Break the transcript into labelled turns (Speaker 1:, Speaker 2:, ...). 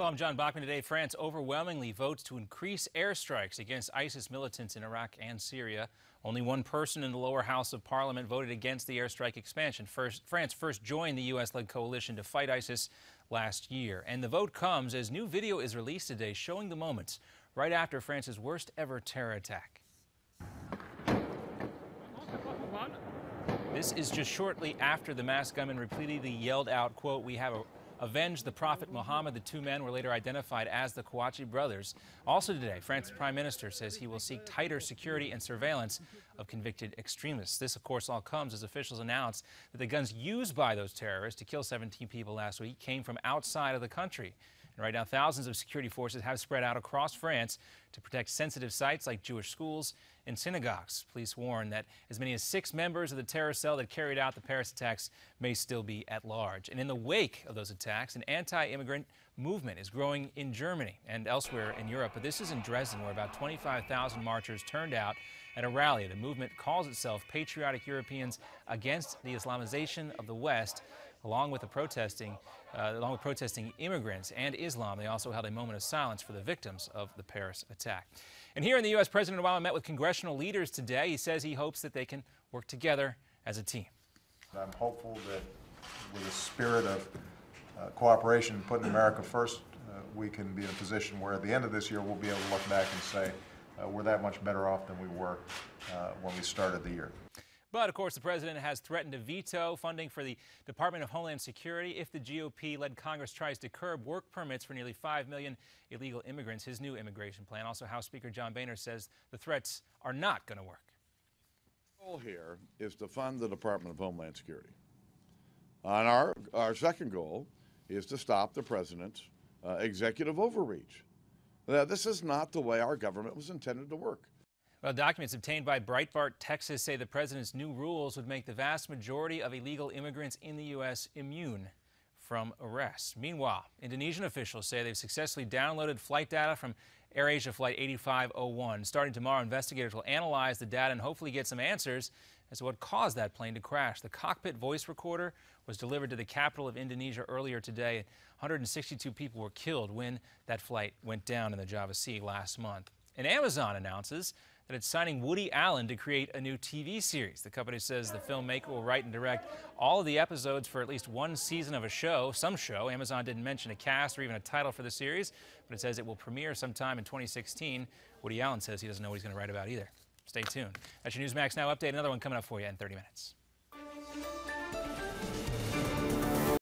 Speaker 1: Hello, I'm John Bachman. Today, France overwhelmingly votes to increase airstrikes against ISIS militants in Iraq and Syria. Only one person in the lower house of parliament voted against the airstrike expansion. France first joined the U.S.-led coalition to fight ISIS last year. And the vote comes as new video is released today showing the moments right after France's worst ever terror attack. This is just shortly after the masked gunman repeatedly yelled out, quote, "We have avenged the Prophet Muhammad." The two men were later identified as the Kouachi brothers. Also today, France's prime minister says he will seek tighter security and surveillance of convicted extremists. This, of course, all comes as officials announced that the guns used by those terrorists to kill 17 people last week came from outside of the country. And right now, thousands of security forces have spread out across France to protect sensitive sites like Jewish schools and synagogues. Police warn that as many as 6 members of the terror cell that carried out the Paris attacks may still be at large. And in the wake of those attacks, an anti-immigrant movement is growing in Germany and elsewhere in Europe. But this is in Dresden, where about 25,000 marchers turned out at a rally. The movement calls itself Patriotic Europeans Against the Islamization of the West. Along with protesting immigrants and Islam, they also held a moment of silence for the victims of the Paris attack. And here in the U.S., President Obama met with congressional leaders today. He says he hopes that they can work together as a team.
Speaker 2: I'm hopeful that with a spirit of cooperation, putting America first, we can be in a position where at the end of this year we'll be able to look back and say we're that much better off than we were when we started the year.
Speaker 1: But, of course, the president has threatened to veto funding for the Department of Homeland Security if the GOP-led Congress tries to curb work permits for nearly 5 million illegal immigrants. His new immigration plan. Also, House Speaker John Boehner says the threats are not going to work.
Speaker 3: The goal here is to fund the Department of Homeland Security. And our second goal is to stop the president's executive overreach. This is not the way our government was intended to work.
Speaker 1: Well, documents obtained by Breitbart, Texas, say the president's new rules would make the vast majority of illegal immigrants in the U.S. immune from arrest. Meanwhile, Indonesian officials say they've successfully downloaded flight data from AirAsia Flight 8501. Starting tomorrow, investigators will analyze the data and hopefully get some answers as to what caused that plane to crash. The cockpit voice recorder was delivered to the capital of Indonesia earlier today. 162 people were killed when that flight went down in the Java Sea last month. And Amazon announces that it's signing Woody Allen to create a new TV series. The company says the filmmaker will write and direct all of the episodes for at least one season of a show, some show. Amazon didn't mention a cast or even a title for the series, but it says it will premiere sometime in 2016. Woody Allen says he doesn't know what he's going to write about either. Stay tuned. That's your Newsmax Now update. Another one coming up for you in 30 minutes.